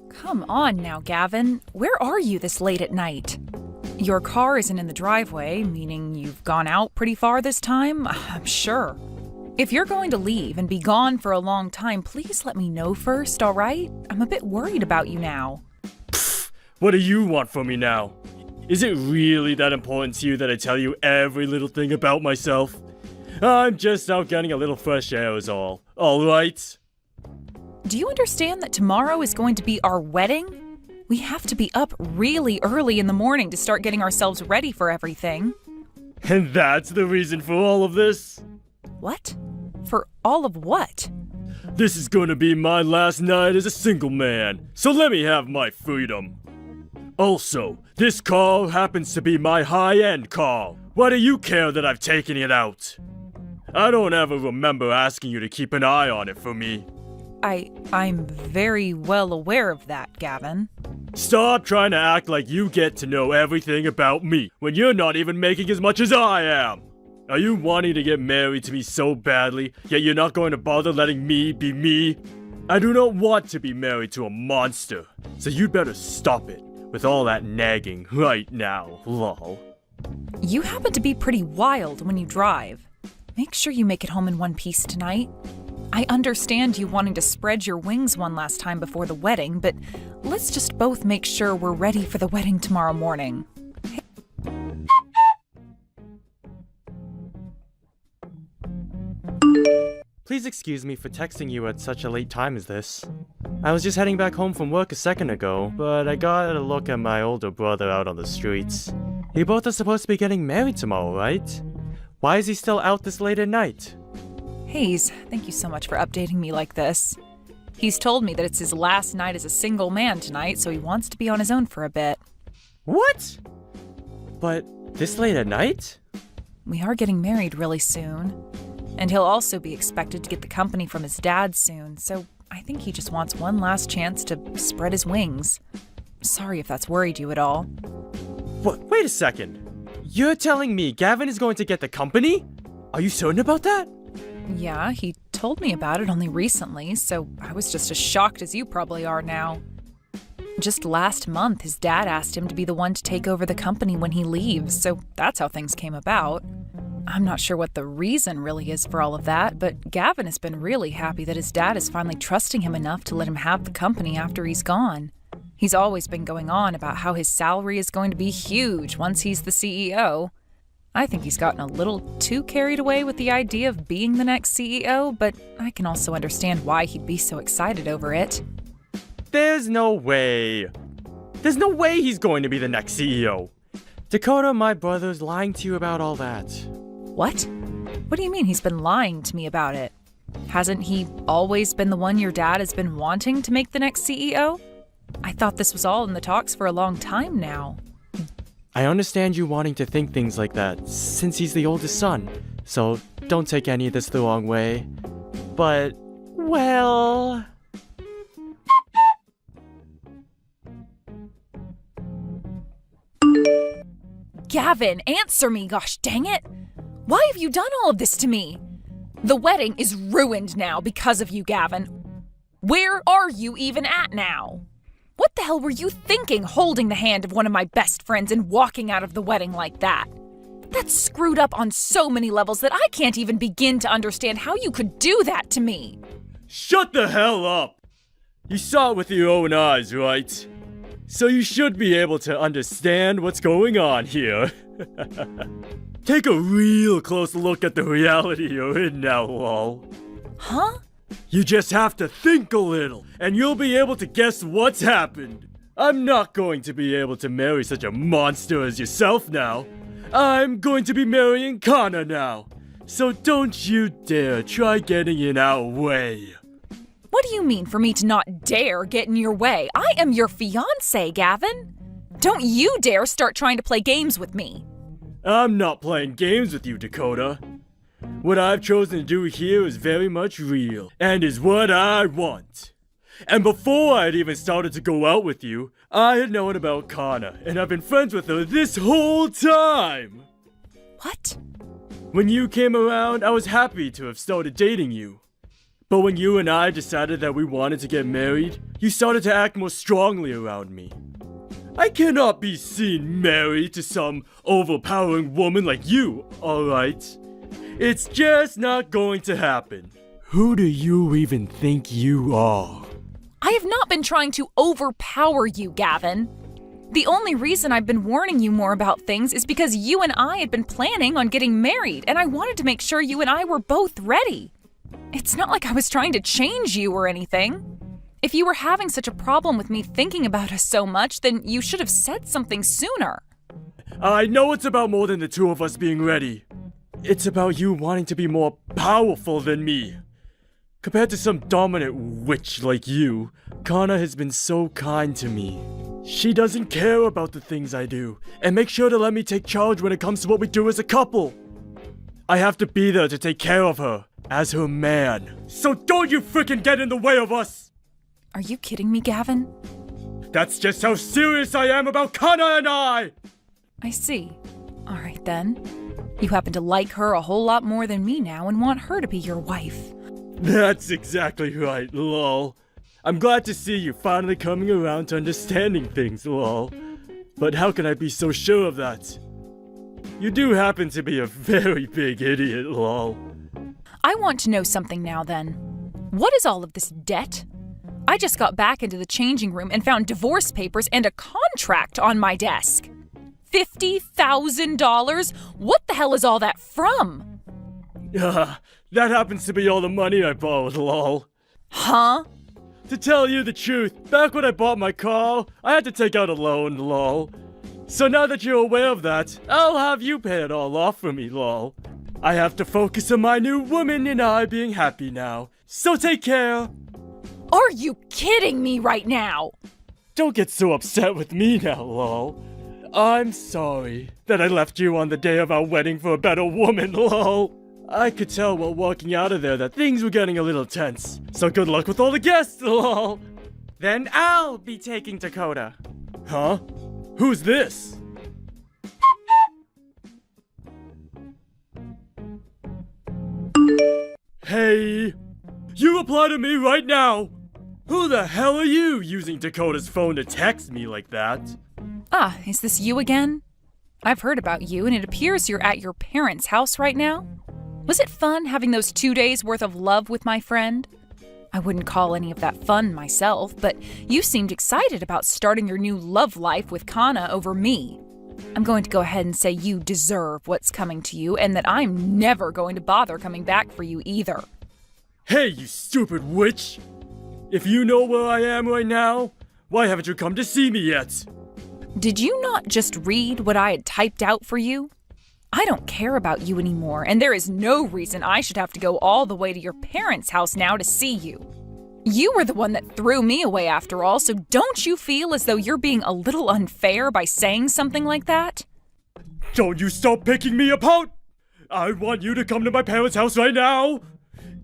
Come on now, Gavin. Where are you this late at night? Your car isn't in the driveway, meaning you've gone out pretty far this time, I'm sure. If you're going to leave and be gone for a long time, please let me know first, all right? I'm a bit worried about you now. Pfft, what do you want from me now? Is it really that important to you that I tell you every little thing about myself? I'm just out getting a little fresh air is all right? Do you understand that tomorrow is going to be our wedding? We have to be up really early in the morning to start getting ourselves ready for everything. And that's the reason for all of this? What? For all of what? This is gonna be my last night as a single man, so let me have my freedom. Also, this car happens to be my high-end car. Why do you care that I've taken it out? I don't ever remember asking you to keep an eye on it for me. I'm very well aware of that, Gavin. Stop trying to act like you get to know everything about me when you're not even making as much as I am. Are you wanting to get married to me so badly, yet you're not going to bother letting me be me? I do not want to be married to a monster, so you'd better stop it with all that nagging right now, lol. You happen to be pretty wild when you drive. Make sure you make it home in one piece tonight. I understand you wanting to spread your wings one last time before the wedding, but let's just both make sure we're ready for the wedding tomorrow morning. Please excuse me for texting you at such a late time as this. I was just heading back home from work a second ago, but I got a look at my older brother out on the streets. You both are supposed to be getting married tomorrow, right? Why is he still out this late at night? Hayes, thank you so much for updating me like this. He's told me that it's his last night as a single man tonight, so he wants to be on his own for a bit. What? But this late at night? We are getting married really soon. And he'll also be expected to get the company from his dad soon, so I think he just wants one last chance to spread his wings. Sorry if that's worried you at all. Wait a second. You're telling me Gavin is going to get the company? Are you certain about that? Yeah, he told me about it only recently, so I was just as shocked as you probably are now. Just last month, his dad asked him to be the one to take over the company when he leaves, so that's how things came about. I'm not sure what the reason really is for all of that, but Gavin has been really happy that his dad is finally trusting him enough to let him have the company after he's gone. He's always been going on about how his salary is going to be huge once he's the CEO. I think he's gotten a little too carried away with the idea of being the next CEO, but I can also understand why he'd be so excited over it. There's no way. There's no way he's going to be the next CEO. Dakota, my brother's lying to you about all that. What? What do you mean he's been lying to me about it? Hasn't he always been the one your dad has been wanting to make the next CEO? I thought this was all in the talks for a long time now. I understand you wanting to think things like that, since he's the oldest son, so don't take any of this the wrong way. But, well... Gavin, answer me, gosh dang it! Why have you done all of this to me? The wedding is ruined now because of you, Gavin. Where are you even at now? What the hell were you thinking, holding the hand of one of my best friends and walking out of the wedding like that? That's screwed up on so many levels that I can't even begin to understand how you could do that to me. Shut the hell up! You saw it with your own eyes, right? So you should be able to understand what's going on here. Take a real close look at the reality you're in now, lol. Huh? You just have to think a little, and you'll be able to guess what's happened. I'm not going to be able to marry such a monster as yourself now. I'm going to be marrying Kana now. So don't you dare try getting in our way. What do you mean for me to not dare get in your way? I am your fiancé, Gavin. Don't you dare start trying to play games with me. I'm not playing games with you, Dakota. What I've chosen to do here is very much real, and is what I want. And before I had even started to go out with you, I had known about Kana, and I've been friends with her this whole time! What? When you came around, I was happy to have started dating you. But when you and I decided that we wanted to get married, you started to act more strongly around me. I cannot be seen married to some overpowering woman like you, alright? It's just not going to happen. Who do you even think you are? I have not been trying to overpower you, Gavin. The only reason I've been warning you more about things is because you and I had been planning on getting married, and I wanted to make sure you and I were both ready. It's not like I was trying to change you or anything. If you were having such a problem with me thinking about us so much, then you should have said something sooner. I know it's about more than the two of us being ready. It's about you wanting to be more powerful than me. Compared to some dominant witch like you, Kana has been so kind to me. She doesn't care about the things I do, and makes sure to let me take charge when it comes to what we do as a couple. I have to be there to take care of her, as her man. So don't you frickin' get in the way of us! Are you kidding me, Gavin? That's just how serious I am about Kana and I! I see. Alright then. You happen to like her a whole lot more than me now and want her to be your wife. That's exactly right, lol. I'm glad to see you finally coming around to understanding things, lol. But how can I be so sure of that? You do happen to be a very big idiot, lol. I want to know something now then. What is all of this debt? I just got back into the changing room and found divorce papers and a contract on my desk. $50,000? What the hell is all that from? That happens to be all the money I borrowed, lol. Huh? To tell you the truth, back when I bought my car, I had to take out a loan, lol. So now that you're aware of that, I'll have you pay it all off for me, lol. I have to focus on my new woman and I being happy now. So take care. Are you kidding me right now? Don't get so upset with me now, lol. I'm sorry that I left you on the day of our wedding for a better woman, lol. I could tell while walking out of there that things were getting a little tense. So good luck with all the guests, lol. Then I'll be taking Dakota. Huh? Who's this? Hey! You reply to me right now! Who the hell are you using Dakota's phone to text me like that? Ah, is this you again? I've heard about you, and it appears you're at your parents' house right now. Was it fun having those 2 days worth of love with my friend? I wouldn't call any of that fun myself, but you seemed excited about starting your new love life with Kana over me. I'm going to go ahead and say you deserve what's coming to you, and that I'm never going to bother coming back for you either. Hey, you stupid witch! If you know where I am right now, why haven't you come to see me yet? Did you not just read what I had typed out for you? I don't care about you anymore, and there is no reason I should have to go all the way to your parents' house now to see you. You were the one that threw me away after all, so don't you feel as though you're being a little unfair by saying something like that? Don't you stop picking me apart! I want you to come to my parents' house right now!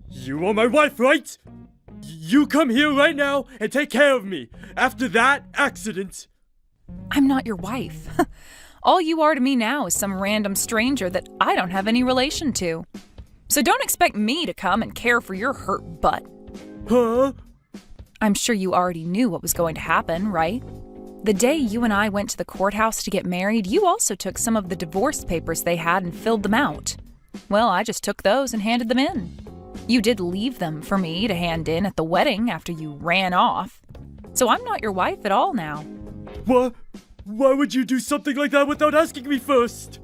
You are my wife, right? You come here right now and take care of me after that accident. I'm not your wife. All you are to me now is some random stranger that I don't have any relation to. So don't expect me to come and care for your hurt butt. Huh? I'm sure you already knew what was going to happen, right? The day you and I went to the courthouse to get married, you also took some of the divorce papers they had and filled them out. Well, I just took those and handed them in. You did leave them for me to hand in at the wedding after you ran off. So I'm not your wife at all now. What? Why would you do something like that without asking me first?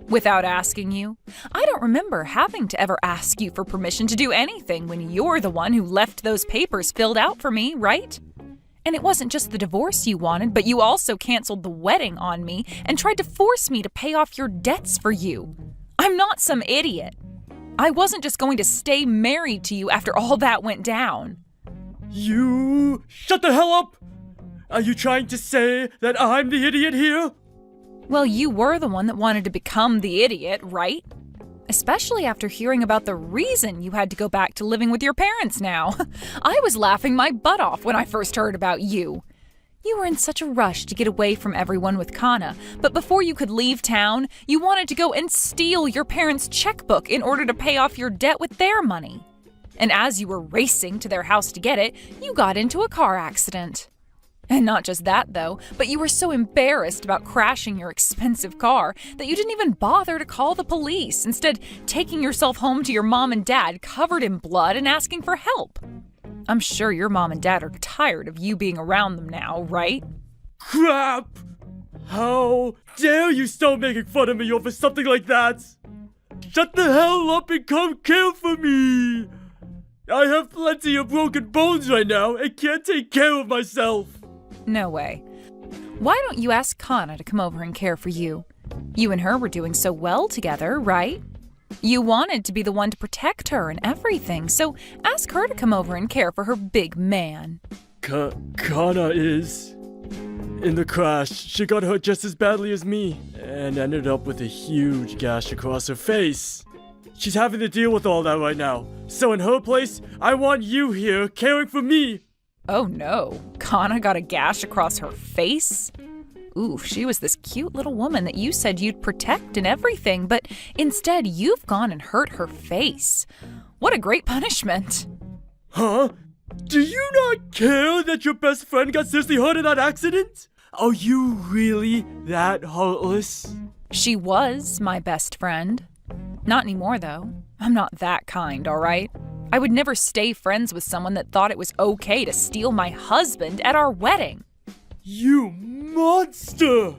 Without asking you? I don't remember having to ever ask you for permission to do anything when you're the one who left those papers filled out for me, right? And it wasn't just the divorce you wanted, but you also canceled the wedding on me and tried to force me to pay off your debts for you. I'm not some idiot. I wasn't just going to stay married to you after all that went down. You... Shut the hell up! Are you trying to say that I'm the idiot here? Well, you were the one that wanted to become the idiot, right? Especially after hearing about the reason you had to go back to living with your parents now. I was laughing my butt off when I first heard about you. You were in such a rush to get away from everyone with Kana, but before you could leave town, you wanted to go and steal your parents' checkbook in order to pay off your debt with their money. And as you were racing to their house to get it, you got into a car accident. And not just that, though, but you were so embarrassed about crashing your expensive car that you didn't even bother to call the police, instead taking yourself home to your mom and dad covered in blood and asking for help. I'm sure your mom and dad are tired of you being around them now, right? Crap! How dare you start making fun of me over something like that? Shut the hell up and come care for me! I have plenty of broken bones right now and can't take care of myself. No way. Why don't you ask Kana to come over and care for you? You and her were doing so well together, right? You wanted to be the one to protect her and everything, so ask her to come over and care for her big man. Kana is in the crash. She got hurt just as badly as me and ended up with a huge gash across her face. She's having to deal with all that right now. So in her place, I want you here caring for me. Oh no, Kana got a gash across her face? Oof, she was this cute little woman that you said you'd protect and everything, but instead you've gone and hurt her face. What a great punishment. Huh? Do you not care that your best friend got seriously hurt in that accident? Are you really that heartless? She was my best friend. Not anymore, though. I'm not that kind, all right? I would never stay friends with someone that thought it was okay to steal my husband at our wedding. You monster!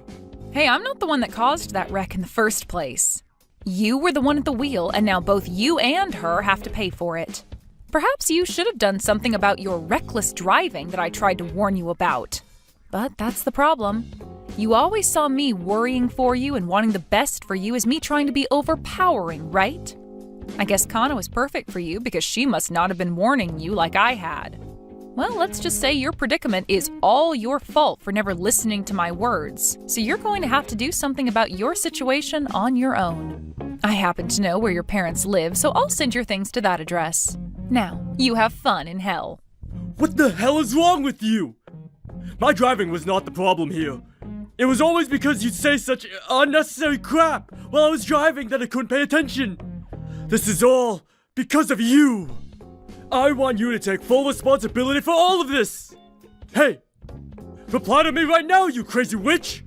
Hey, I'm not the one that caused that wreck in the first place. You were the one at the wheel, and now both you and her have to pay for it. Perhaps you should have done something about your reckless driving that I tried to warn you about. But that's the problem. You always saw me worrying for you and wanting the best for you as me trying to be overpowering, right? I guess Kana was perfect for you because she must not have been warning you like I had. Well, let's just say your predicament is all your fault for never listening to my words, so you're going to have to do something about your situation on your own. I happen to know where your parents live, so I'll send your things to that address. Now, you have fun in hell. What the hell is wrong with you? My driving was not the problem here. It was always because you'd say such unnecessary crap while I was driving that I couldn't pay attention. This is all because of you. I want you to take full responsibility for all of this. Hey, reply to me right now, you crazy witch.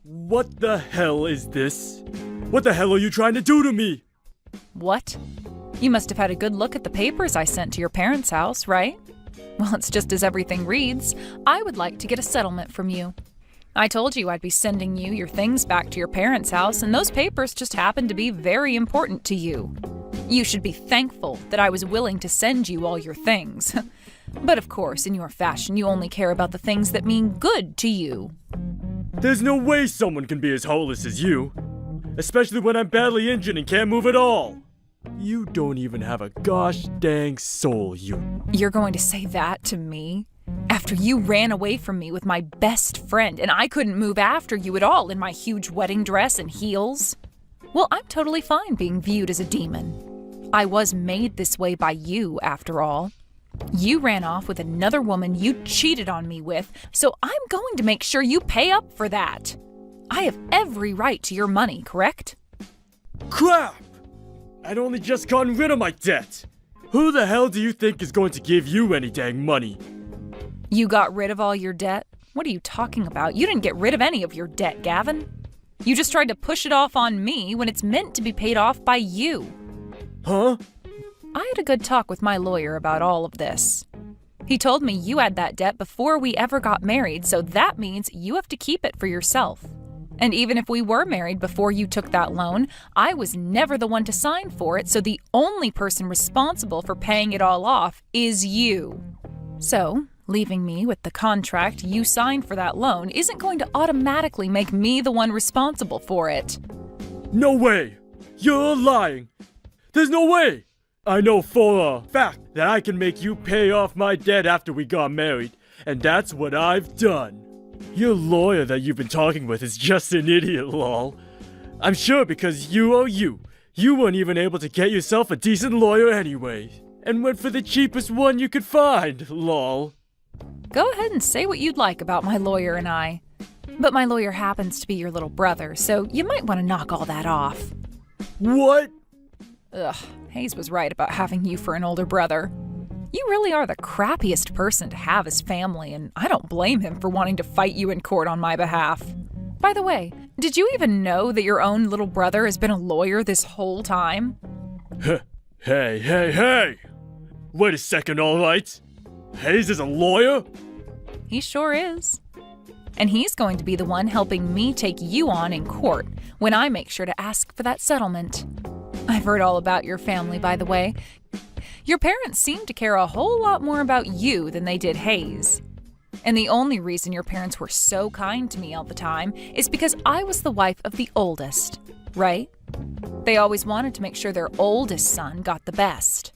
What the hell is this? What the hell are you trying to do to me? What? You must have had a good look at the papers I sent to your parents' house, right? Well, it's just as everything reads. I would like to get a settlement from you. I told you I'd be sending you your things back to your parents' house, and those papers just happened to be very important to you. You should be thankful that I was willing to send you all your things. But of course, in your fashion, you only care about the things that mean good to you. There's no way someone can be as heartless as you. Especially when I'm badly injured and can't move at all. You don't even have a gosh dang soul, you. You're going to say that to me? After you ran away from me with my best friend and I couldn't move after you at all in my huge wedding dress and heels? Well, I'm totally fine being viewed as a demon. I was made this way by you, after all. You ran off with another woman you cheated on me with, so I'm going to make sure you pay up for that. I have every right to your money, correct? Crap! I'd only just gotten rid of my debt. Who the hell do you think is going to give you any dang money? You got rid of all your debt? What are you talking about? You didn't get rid of any of your debt, Gavin. You just tried to push it off on me when it's meant to be paid off by you. Huh? I had a good talk with my lawyer about all of this. He told me you had that debt before we ever got married, so that means you have to keep it for yourself. And even if we were married before you took that loan, I was never the one to sign for it, so the only person responsible for paying it all off is you. So, leaving me with the contract you signed for that loan isn't going to automatically make me the one responsible for it. No way! You're lying! There's no way! I know for a fact that I can make you pay off my debt after we got married, and that's what I've done. Your lawyer that you've been talking with is just an idiot, lol. I'm sure because you are you. You weren't even able to get yourself a decent lawyer anyway, and went for the cheapest one you could find, lol. Go ahead and say what you'd like about my lawyer and I. But my lawyer happens to be your little brother, so you might want to knock all that off. What? Ugh, Hayes was right about having you for an older brother. You really are the crappiest person to have as family, and I don't blame him for wanting to fight you in court on my behalf. By the way, did you even know that your own little brother has been a lawyer this whole time? Hey! Wait a second, all right? Hayes is a lawyer? He sure is. And he's going to be the one helping me take you on in court when I make sure to ask for that settlement. I've heard all about your family, by the way. Your parents seem to care a whole lot more about you than they did Hayes. And the only reason your parents were so kind to me all the time is because I was the wife of the oldest, right? They always wanted to make sure their oldest son got the best.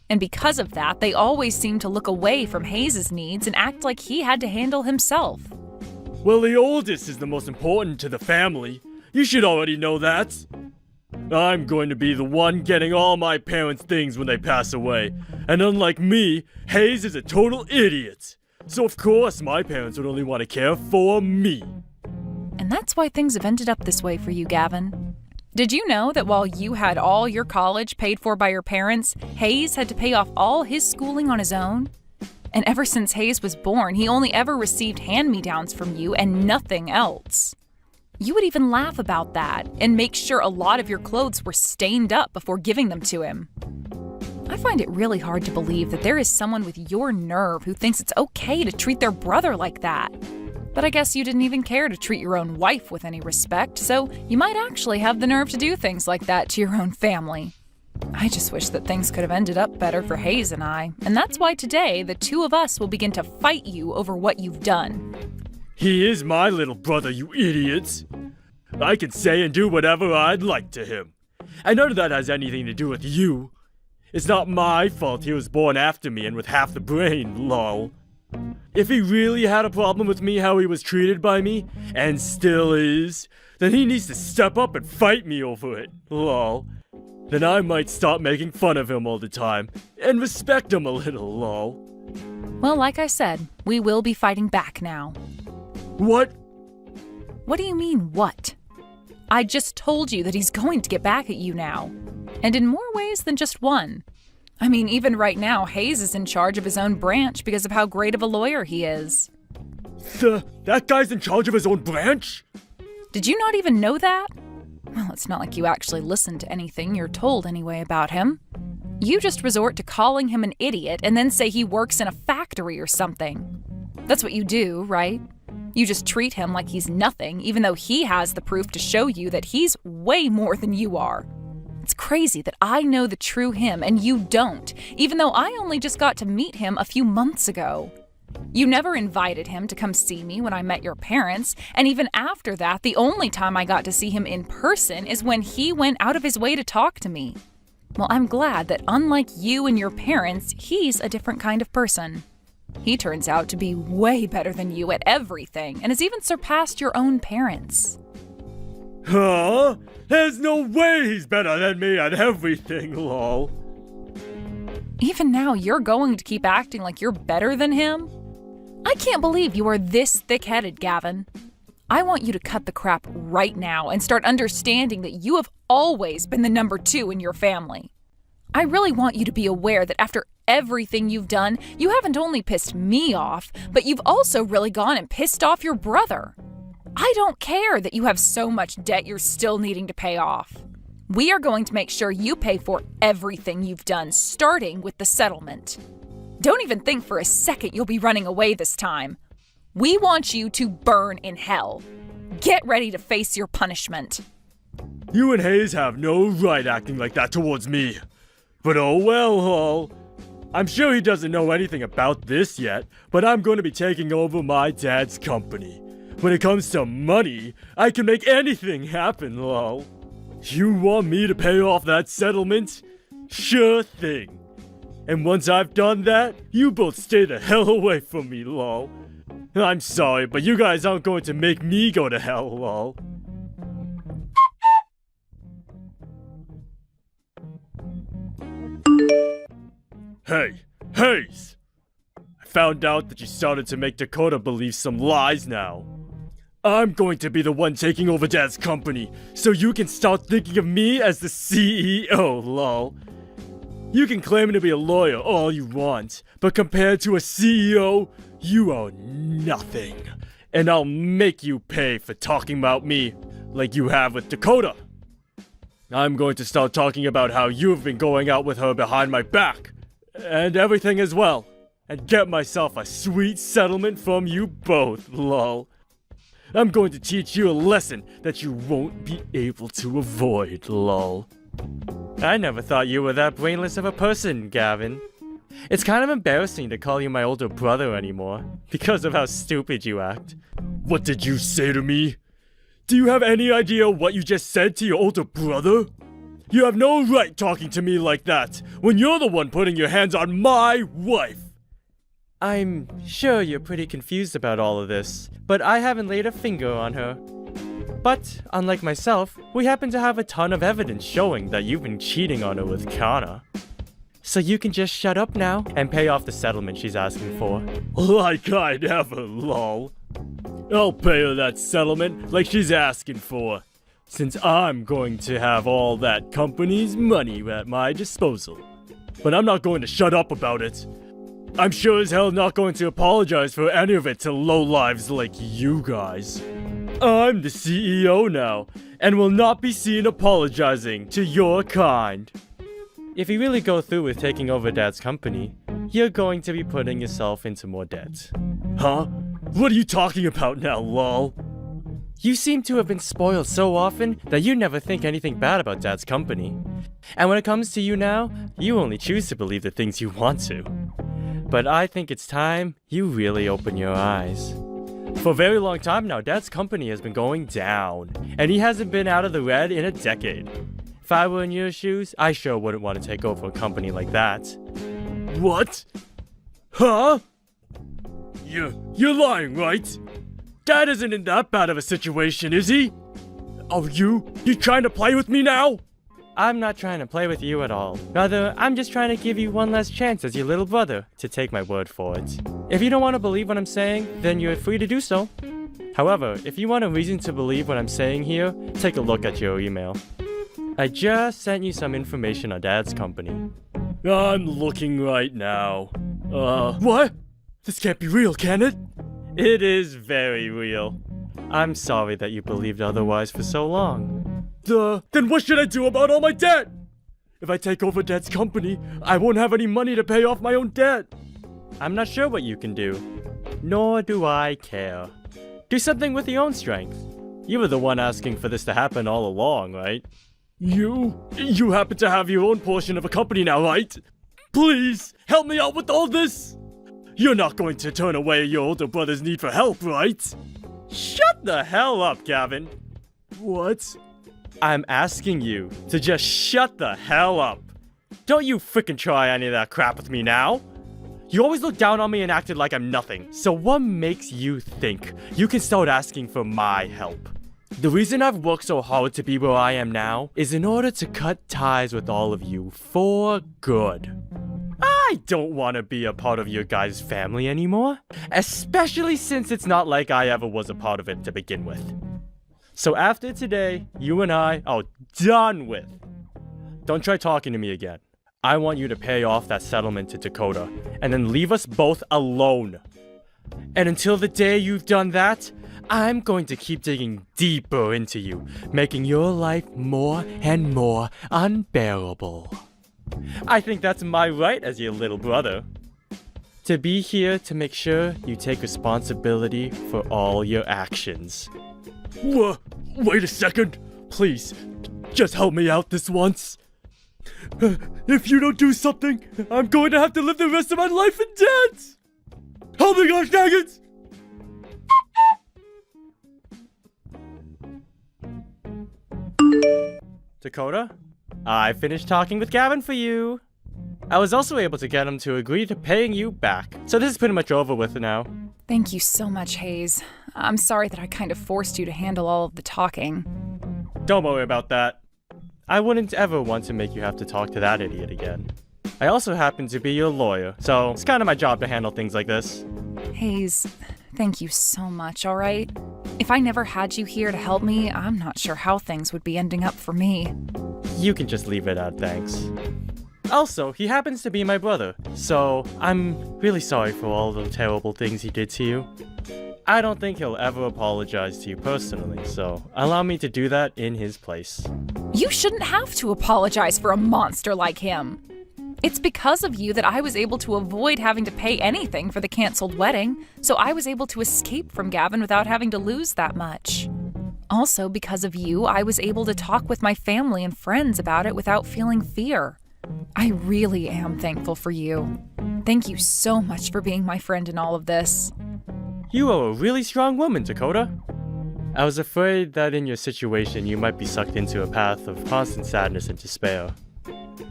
And because of that, they always seemed to look away from Hayes' needs and act like he had to handle himself. Well, the oldest is the most important to the family. You should already know that. I'm going to be the one getting all my parents' things when they pass away. And unlike me, Hayes is a total idiot. So of course my parents would only want to care for me. And that's why things have ended up this way for you, Gavin. Did you know that while you had all your college paid for by your parents, Hayes had to pay off all his schooling on his own? And ever since Hayes was born, he only ever received hand-me-downs from you and nothing else. You would even laugh about that and make sure a lot of your clothes were stained up before giving them to him. I find it really hard to believe that there is someone with your nerve who thinks it's okay to treat their brother like that. But I guess you didn't even care to treat your own wife with any respect, so you might actually have the nerve to do things like that to your own family. I just wish that things could have ended up better for Hayes and I, and that's why today the two of us will begin to fight you over what you've done. He is my little brother, you idiots. I can say and do whatever I'd like to him. And none of that has anything to do with you. It's not my fault he was born after me and with half the brain, lol. If he really had a problem with me how he was treated by me, and still is, then he needs to step up and fight me over it, lol. Then I might stop making fun of him all the time, and respect him a little, lol. Well, like I said, we will be fighting back now. What? What do you mean, what? I just told you that he's going to get back at you now. And in more ways than just one. I mean, even right now, Hayes is in charge of his own branch because of how great of a lawyer he is. That guy's in charge of his own branch? Did you not even know that? Well, it's not like you actually listen to anything you're told anyway about him. You just resort to calling him an idiot and then say he works in a factory or something. That's what you do, right? You just treat him like he's nothing, even though he has the proof to show you that he's way more than you are. It's crazy that I know the true him and you don't, even though I only just got to meet him a few months ago. You never invited him to come see me when I met your parents, and even after that, the only time I got to see him in person is when he went out of his way to talk to me. Well, I'm glad that unlike you and your parents, he's a different kind of person. He turns out to be way better than you at everything, and has even surpassed your own parents. Huh? There's no way he's better than me at everything, lol. Even now, you're going to keep acting like you're better than him? I can't believe you are this thick-headed, Gavin. I want you to cut the crap right now and start understanding that you have always been the number 2 in your family. I really want you to be aware that after everything you've done, you haven't only pissed me off, but you've also really gone and pissed off your brother. I don't care that you have so much debt you're still needing to pay off. We are going to make sure you pay for everything you've done, starting with the settlement. Don't even think for a second you'll be running away this time. We want you to burn in hell. Get ready to face your punishment. You and Hayes have no right acting like that towards me. But oh well, Hall. I'm sure he doesn't know anything about this yet, but I'm going to be taking over my dad's company. When it comes to money, I can make anything happen, lol. You want me to pay off that settlement? Sure thing. And once I've done that, you both stay the hell away from me, lol. I'm sorry, but you guys aren't going to make me go to hell, lol. Hey, Hayes! I found out that you started to make Dakota believe some lies now. I'm going to be the one taking over Dad's company, so you can start thinking of me as the CEO, lol. You can claim to be a lawyer all you want, but compared to a CEO, you are nothing. And I'll make you pay for talking about me, like you have with Dakota. I'm going to start talking about how you've been going out with her behind my back, and everything as well, and get myself a sweet settlement from you both, lol. I'm going to teach you a lesson that you won't be able to avoid, lol. I never thought you were that brainless of a person, Gavin. It's kind of embarrassing to call you my older brother anymore, because of how stupid you act. What did you say to me? Do you have any idea what you just said to your older brother? You have no right talking to me like that, when you're the one putting your hands on my wife! I'm sure you're pretty confused about all of this, but I haven't laid a finger on her. But, unlike myself, we happen to have a ton of evidence showing that you've been cheating on her with Kana. So you can just shut up now and pay off the settlement she's asking for. Like I never, lol. I'll pay her that settlement like she's asking for, since I'm going to have all that company's money at my disposal. But I'm not going to shut up about it. I'm sure as hell not going to apologize for any of it to lowlives like you guys. I'm the CEO now, and will not be seen apologizing to your kind. If you really go through with taking over Dad's company, you're going to be putting yourself into more debt. Huh? What are you talking about now, lol? You seem to have been spoiled so often that you never think anything bad about Dad's company. And when it comes to you now, you only choose to believe the things you want to. But I think it's time you really open your eyes. For a very long time now, Dad's company has been going down, and he hasn't been out of the red in a decade. If I were in your shoes, I sure wouldn't want to take over a company like that. What? Huh? You're lying, right? Dad isn't in that bad of a situation, is he? Oh, you trying to play with me now? I'm not trying to play with you at all. Rather, I'm just trying to give you one last chance as your little brother to take my word for it. If you don't want to believe what I'm saying, then you're free to do so. However, if you want a reason to believe what I'm saying here, take a look at your email. I just sent you some information on Dad's company. I'm looking right now. What? This can't be real, can it? It is very real. I'm sorry that you believed otherwise for so long. Then what should I do about all my debt? If I take over Dad's company, I won't have any money to pay off my own debt. I'm not sure what you can do. Nor do I care. Do something with your own strength. You were the one asking for this to happen all along, right? You happen to have your own portion of a company now, right? Please, help me out with all this! You're not going to turn away your older brother's need for help, right? Shut the hell up, Gavin. What? I'm asking you to just shut the hell up. Don't you frickin' try any of that crap with me now. You always look down on me and acted like I'm nothing. So what makes you think you can start asking for my help? The reason I've worked so hard to be where I am now is in order to cut ties with all of you for good. I don't want to be a part of your guys' family anymore, especially since it's not like I ever was a part of it to begin with. So after today, you and I are done with. Don't try talking to me again. I want you to pay off that settlement to Dakota, and then leave us both alone. And until the day you've done that, I'm going to keep digging deeper into you, making your life more and more unbearable. I think that's my right as your little brother. To be here to make sure you take responsibility for all your actions. Wait a second. Please, just help me out this once. If you don't do something, I'm going to have to live the rest of my life in debt! Help me, gosh dang it! Dakota, I finished talking with Gavin for you. I was also able to get him to agree to paying you back. So this is pretty much over with now. Thank you so much, Hayes. I'm sorry that I kind of forced you to handle all of the talking. Don't worry about that. I wouldn't ever want to make you have to talk to that idiot again. I also happen to be your lawyer, so it's kind of my job to handle things like this. Hayes, thank you so much, alright? If I never had you here to help me, I'm not sure how things would be ending up for me. You can just leave it at thanks. Also, he happens to be my brother, so I'm really sorry for all the terrible things he did to you. I don't think he'll ever apologize to you personally, so allow me to do that in his place. You shouldn't have to apologize for a monster like him. It's because of you that I was able to avoid having to pay anything for the canceled wedding, so I was able to escape from Gavin without having to lose that much. Also, because of you, I was able to talk with my family and friends about it without feeling fear. I really am thankful for you. Thank you so much for being my friend in all of this. You are a really strong woman, Dakota. I was afraid that in your situation you might be sucked into a path of constant sadness and despair.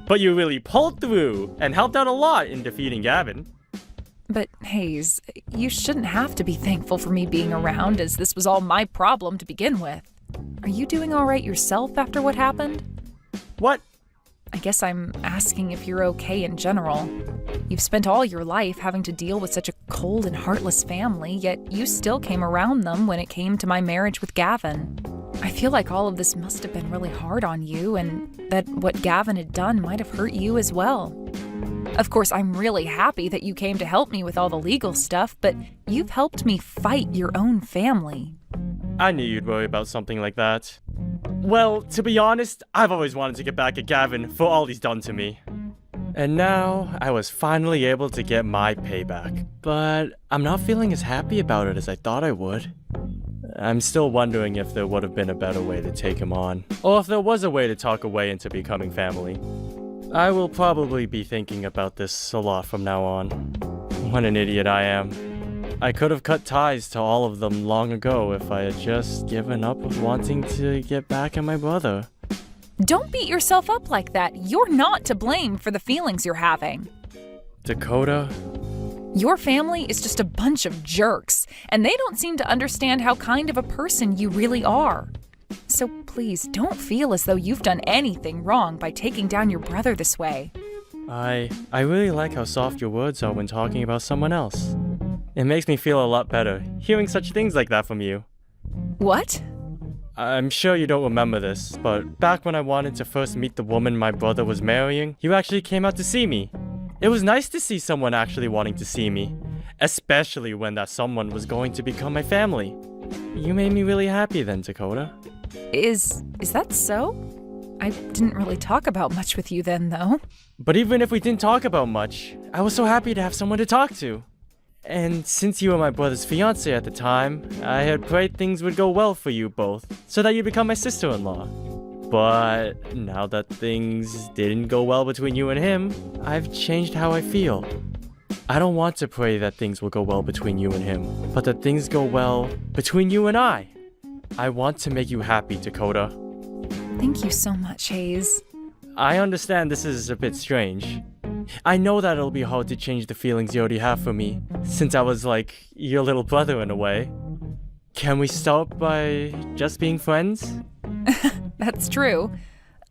But you really pulled through and helped out a lot in defeating Gavin. But Hayes, you shouldn't have to be thankful for me being around, as this was all my problem to begin with. Are you doing all right yourself after what happened? What? I guess I'm asking if you're okay in general. You've spent all your life having to deal with such a cold and heartless family, yet you still came around them when it came to my marriage with Gavin. I feel like all of this must have been really hard on you, and that what Gavin had done might have hurt you as well. Of course, I'm really happy that you came to help me with all the legal stuff, but you've helped me fight your own family. I knew you'd worry about something like that. Well, to be honest, I've always wanted to get back at Gavin for all he's done to me. And now, I was finally able to get my payback. But I'm not feeling as happy about it as I thought I would. I'm still wondering if there would have been a better way to take him on, or if there was a way to talk away into becoming family. I will probably be thinking about this a lot from now on. What an idiot I am. I could have cut ties to all of them long ago if I had just given up of wanting to get back at my brother. Don't beat yourself up like that. You're not to blame for the feelings you're having. Dakota? Your family is just a bunch of jerks, and they don't seem to understand how kind of a person you really are. So please, don't feel as though you've done anything wrong by taking down your brother this way. I really like how soft your words are when talking about someone else. It makes me feel a lot better, hearing such things like that from you. What? I'm sure you don't remember this, but back when I wanted to first meet the woman my brother was marrying, you actually came out to see me. It was nice to see someone actually wanting to see me, especially when that someone was going to become my family. You made me really happy then, Dakota. Is that so? I didn't really talk about much with you then, though. But even if we didn't talk about much, I was so happy to have someone to talk to. And since you were my brother's fiancé at the time, I had prayed things would go well for you both, so that you become my sister-in-law. But now that things didn't go well between you and him, I've changed how I feel. I don't want to pray that things will go well between you and him, but that things go well between you and I. I want to make you happy, Dakota. Thank you so much, Hayes. I understand this is a bit strange. I know that it'll be hard to change the feelings you already have for me, since I was like your little brother in a way. Can we start by just being friends? That's true.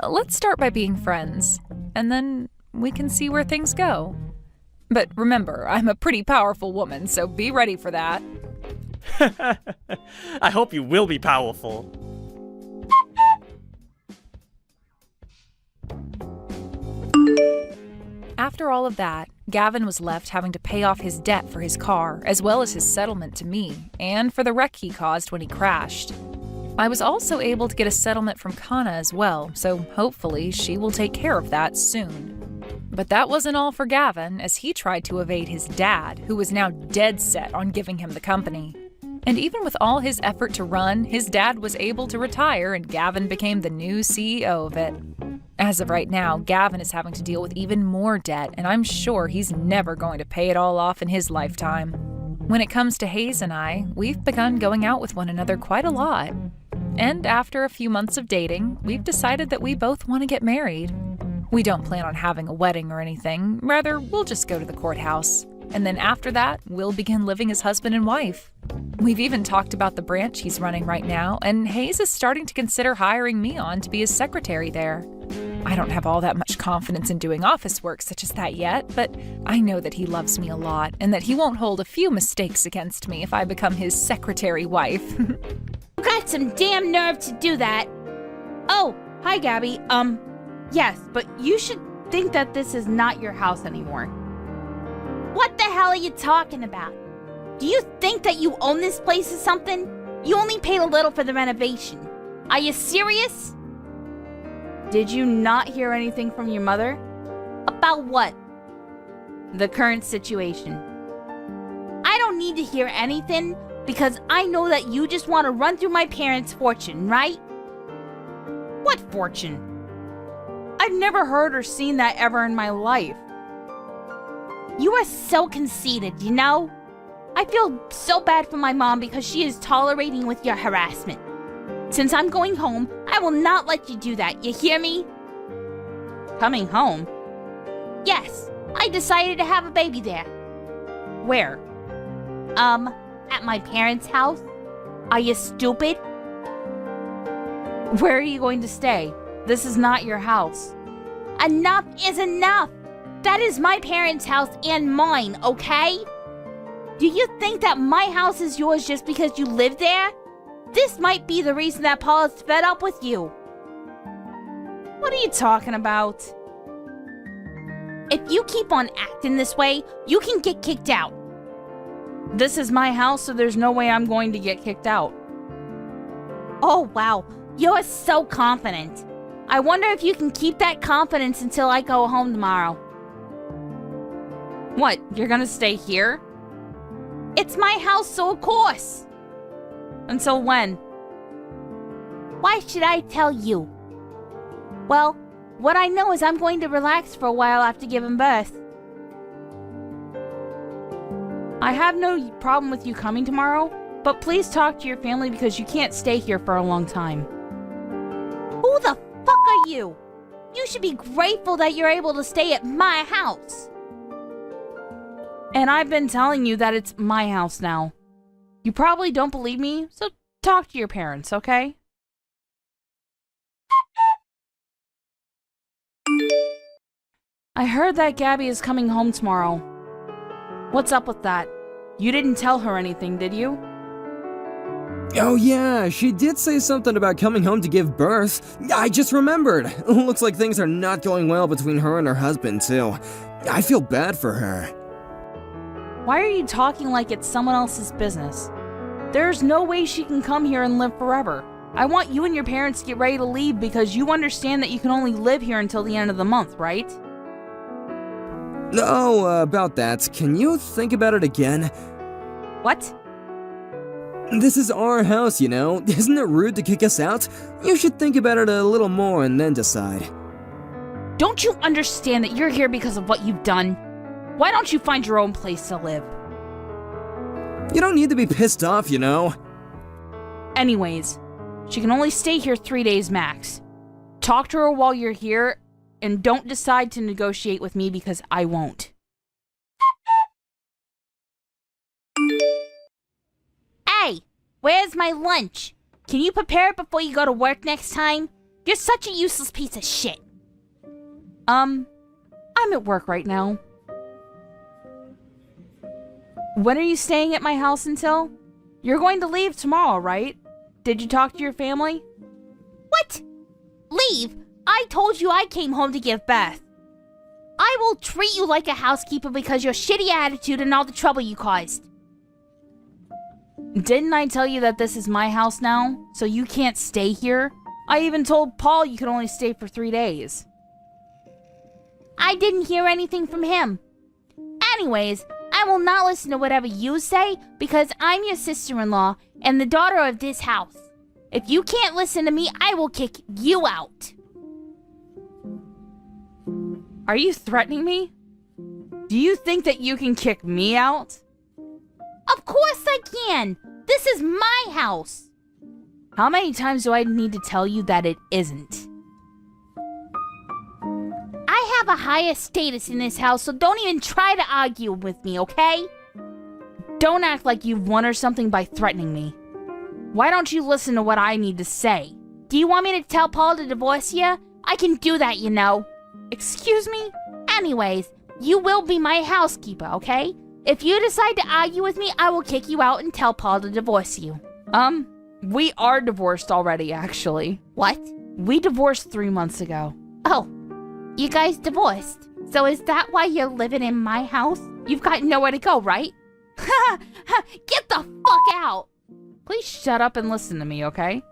Let's start by being friends, and then we can see where things go. But remember, I'm a pretty powerful woman, so be ready for that. I hope you will be powerful. After all of that, Gavin was left having to pay off his debt for his car, as well as his settlement to me, and for the wreck he caused when he crashed. I was also able to get a settlement from Kana as well, so hopefully she will take care of that soon. But that wasn't all for Gavin, as he tried to evade his dad, who was now dead set on giving him the company. And even with all his effort to run, his dad was able to retire and Gavin became the new CEO of it. As of right now, Gavin is having to deal with even more debt, and I'm sure he's never going to pay it all off in his lifetime. When it comes to Hayes and I, we've begun going out with one another quite a lot. And after a few months of dating, we've decided that we both want to get married. We don't plan on having a wedding or anything, rather, we'll just go to the courthouse. And then after that, we'll begin living as husband and wife. We've even talked about the branch he's running right now, and Hayes is starting to consider hiring me on to be his secretary there. I don't have all that much confidence in doing office work such as that yet, but I know that he loves me a lot and that he won't hold a few mistakes against me if I become his secretary wife. You got some damn nerve to do that. Oh, hi Gabby. Yes, but you should think that this is not your house anymore. What the hell are you talking about? Do you think that you own this place or something? You only paid a little for the renovation. Are you serious? Did you not hear anything from your mother? About what? The current situation. I don't need to hear anything because I know that you just want to run through my parents' fortune, right? What fortune? I've never heard or seen that ever in my life. You are so conceited, you know? I feel so bad for my mom because she is tolerating with your harassment. Since I'm going home, I will not let you do that, you hear me? Coming home? Yes, I decided to have a baby there. Where? At my parents' house. Are you stupid? Where are you going to stay? This is not your house. Enough is enough! That is my parents' house and mine, okay? Do you think that my house is yours just because you live there? This might be the reason that Paul is fed up with you. What are you talking about? If you keep on acting this way, you can get kicked out. This is my house, so there's no way I'm going to get kicked out. Oh, wow. You're so confident. I wonder if you can keep that confidence until I go home tomorrow. What, you're gonna stay here? It's my house, so of course. Until when? Why should I tell you? Well, what I know is I'm going to relax for a while after giving birth. I have no problem with you coming tomorrow, but please talk to your family because you can't stay here for a long time. Who the fuck are you? You should be grateful that you're able to stay at my house. And I've been telling you that it's my house now. You probably don't believe me, so talk to your parents, okay? I heard that Gabby is coming home tomorrow. What's up with that? You didn't tell her anything, did you? Oh yeah, she did say something about coming home to give birth. I just remembered. Looks like things are not going well between her and her husband, too. I feel bad for her. Why are you talking like it's someone else's business? There's no way she can come here and live forever. I want you and your parents to get ready to leave because you understand that you can only live here until the end of the month, right? Oh, about that. Can you think about it again? What? This is our house, you know. Isn't it rude to kick us out? You should think about it a little more and then decide. Don't you understand that you're here because of what you've done? Why don't you find your own place to live? You don't need to be pissed off, you know. Anyways, she can only stay here 3 days max. Talk to her while you're here, and don't decide to negotiate with me because I won't. Hey, where's my lunch? Can you prepare it before you go to work next time? You're such a useless piece of shit. I'm at work right now. When are you staying at my house until? You're going to leave tomorrow, right? Did you talk to your family? What? Leave? I told you I came home to give birth. I will treat you like a housekeeper because your shitty attitude and all the trouble you caused. Didn't I tell you that this is my house now, so you can't stay here? I even told Paul you could only stay for 3 days. I didn't hear anything from him. Anyways, I will not listen to whatever you say because I'm your sister-in-law and the daughter of this house. If you can't listen to me, I will kick you out. Are you threatening me? Do you think that you can kick me out? Of course I can! This is my house! How many times do I need to tell you that it isn't? I have a higher status in this house, so don't even try to argue with me, okay? Don't act like you've won or something by threatening me. Why don't you listen to what I need to say? Do you want me to tell Paul to divorce you? I can do that, you know. Excuse me? Anyways, you will be my housekeeper, okay? If you decide to argue with me, I will kick you out and tell Paul to divorce you. We are divorced already, actually. What? We divorced 3 months ago. Oh, you guys divorced. So is that why you're living in my house? You've got nowhere to go, right? Get the fuck out! Please shut up and listen to me, okay?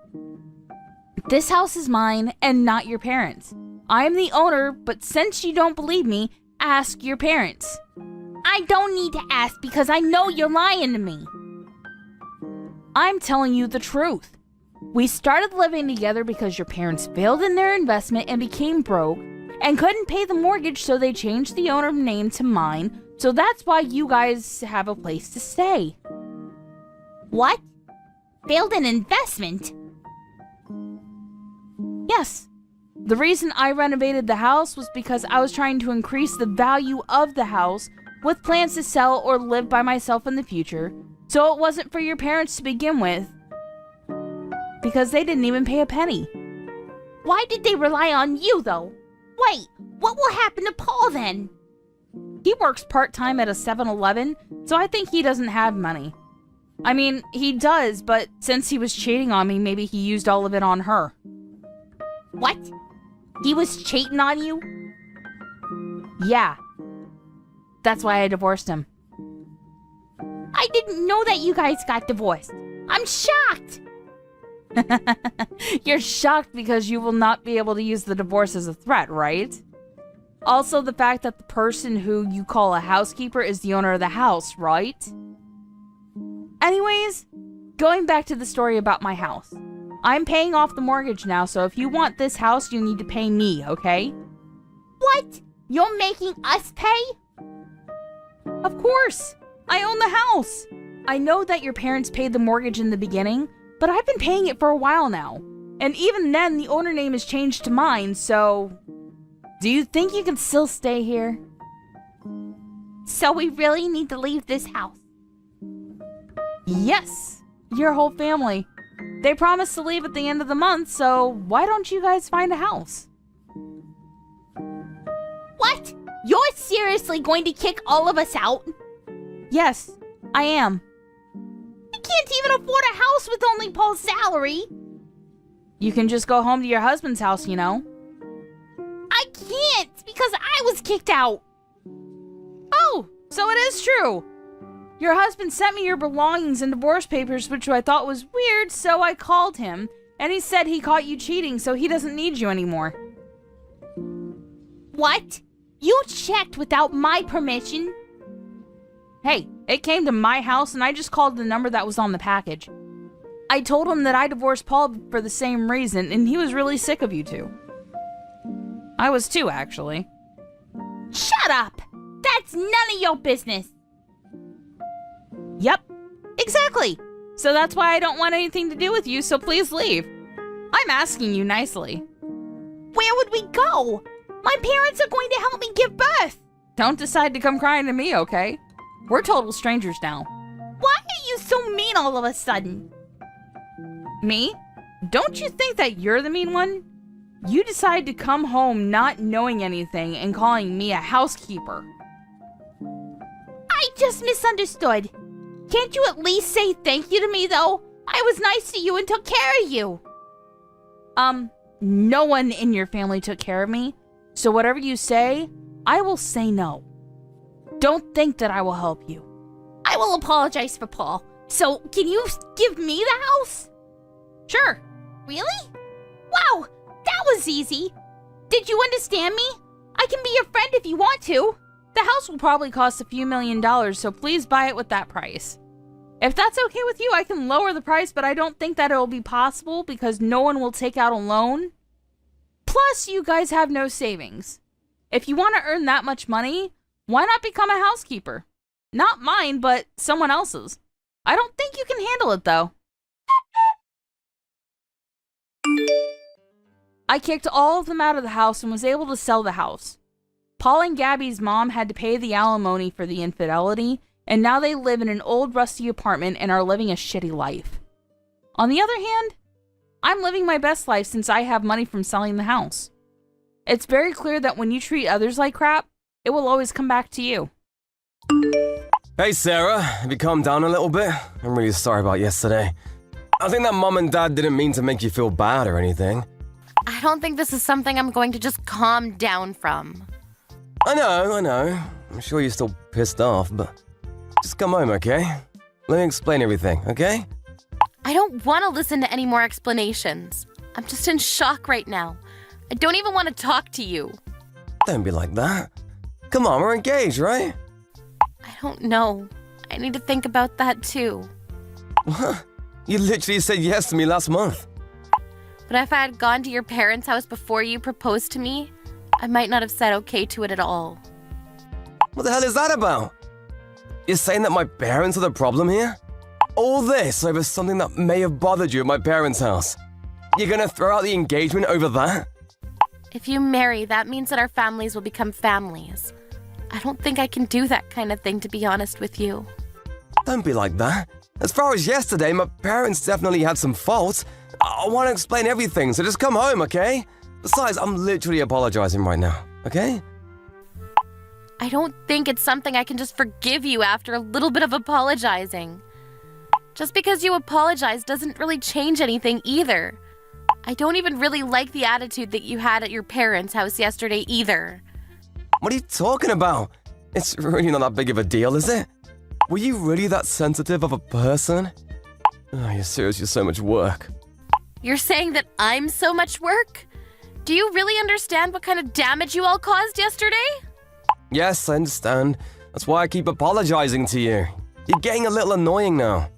This house is mine and not your parents'. I am the owner, but since you don't believe me, ask your parents. I don't need to ask because I know you're lying to me. I'm telling you the truth. We started living together because your parents failed in their investment and became broke and couldn't pay the mortgage, so they changed the owner name to mine. So that's why you guys have a place to stay. What? Failed an investment? Yes. The reason I renovated the house was because I was trying to increase the value of the house with plans to sell or live by myself in the future. So it wasn't for your parents to begin with, because they didn't even pay a penny. Why did they rely on you, though? Wait, what will happen to Paul then? He works part-time at a 7-Eleven, so I think he doesn't have money. I mean, he does, but since he was cheating on me, maybe he used all of it on her. What? He was cheating on you? Yeah. That's why I divorced him. I didn't know that you guys got divorced. I'm shocked. You're shocked because you will not be able to use the divorce as a threat, right? Also, the fact that the person who you call a housekeeper is the owner of the house, right? Anyways, going back to the story about my house. I'm paying off the mortgage now, so if you want this house, you need to pay me, okay? What? You're making us pay? Of course! I own the house! I know that your parents paid the mortgage in the beginning, but I've been paying it for a while now. And even then, the owner name is changed to mine, so... Do you think you can still stay here? So we really need to leave this house? Yes! Your whole family. They promised to leave at the end of the month, so why don't you guys find a house? What? You're seriously going to kick all of us out? Yes, I am. You can't even afford a house with only Paul's salary. You can just go home to your husband's house, you know. I can't because I was kicked out. Oh, so it is true. Your husband sent me your belongings and divorce papers, which I thought was weird, so I called him, and he said he caught you cheating, so he doesn't need you anymore. What? You checked without my permission? Hey, it came to my house, and I just called the number that was on the package. I told him that I divorced Paul for the same reason, and he was really sick of you two. I was too, actually. Shut up! That's none of your business! Yep, exactly. So that's why I don't want anything to do with you, so please leave. I'm asking you nicely. Where would we go? My parents are going to help me give birth. Don't decide to come crying to me, okay? We're total strangers now. Why are you so mean all of a sudden? Me? Don't you think that you're the mean one? You decide to come home not knowing anything and calling me a housekeeper. I just misunderstood. Can't you at least say thank you to me, though? I was nice to you and took care of you. No one in your family took care of me, so whatever you say, I will say no. Don't think that I will help you. I will apologize for Paul. So, can you give me the house? Sure. Really? Wow, that was easy. Did you understand me? I can be your friend if you want to. The house will probably cost a few $1,000,000, so please buy it with that price. If that's okay with you, I can lower the price, but I don't think that it'll be possible because no one will take out a loan. Plus, you guys have no savings. If you want to earn that much money, why not become a housekeeper? Not mine, but someone else's. I don't think you can handle it, though. I kicked all of them out of the house and was able to sell the house. Paul and Gabby's mom had to pay the alimony for the infidelity, and now they live in an old rusty apartment and are living a shitty life. On the other hand, I'm living my best life since I have money from selling the house. It's very clear that when you treat others like crap, it will always come back to you. Hey Sarah, have you calmed down a little bit? I'm really sorry about yesterday. I think that Mom and Dad didn't mean to make you feel bad or anything. I don't think this is something I'm going to just calm down from. I know. I'm sure you're still pissed off, but just come home, okay? Let me explain everything, okay? I don't want to listen to any more explanations. I'm just in shock right now. I don't even want to talk to you. Don't be like that. Come on, we're engaged, right? I don't know. I need to think about that too. What? You literally said yes to me last month. But if I had gone to your parents' house before you proposed to me, I might not have said okay to it at all. What the hell is that about? You're saying that my parents are the problem here? All this over something that may have bothered you at my parents' house. You're gonna throw out the engagement over that? If you marry, that means that our families will become families. I don't think I can do that kind of thing, to be honest with you. Don't be like that. As far as yesterday, my parents definitely had some faults. I want to explain everything, so just come home, okay? Besides, I'm literally apologizing right now, okay? I don't think it's something I can just forgive you after a little bit of apologizing. Just because you apologize doesn't really change anything either. I don't even really like the attitude that you had at your parents' house yesterday either. What are you talking about? It's really not that big of a deal, is it? Were you really that sensitive of a person? Oh, you're seriously so much work. You're saying that I'm so much work? Do you really understand what kind of damage you all caused yesterday? Yes, I understand. That's why I keep apologizing to you. You're getting a little annoying now.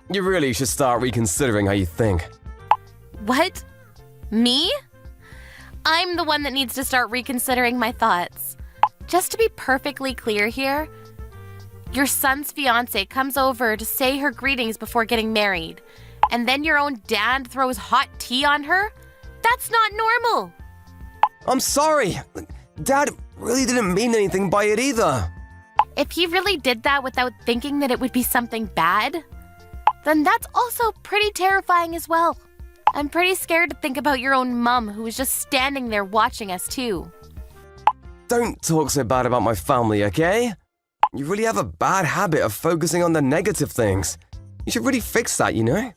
You really should start reconsidering how you think. What? Me? I'm the one that needs to start reconsidering my thoughts. Just to be perfectly clear here, your son's fiance comes over to say her greetings before getting married, and then your own dad throws hot tea on her? That's not normal. I'm sorry. Dad really didn't mean anything by it either. If he really did that without thinking that it would be something bad, then that's also pretty terrifying as well. I'm pretty scared to think about your own mum who was just standing there watching us too. Don't talk so bad about my family, okay? You really have a bad habit of focusing on the negative things. You should really fix that, you know?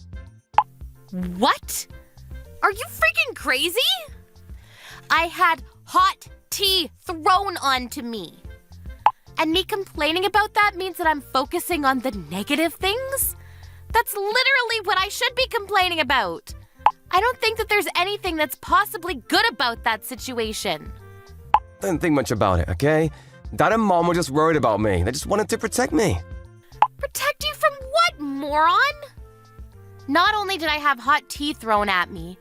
What? Are you freaking crazy? I had hot tea thrown onto me. And me complaining about that means that I'm focusing on the negative things? That's literally what I should be complaining about. I don't think that there's anything that's possibly good about that situation. Don't think much about it, okay? Dad and Mom were just worried about me. They just wanted to protect me. Protect you from what, moron? Not only did I have hot tea thrown at me,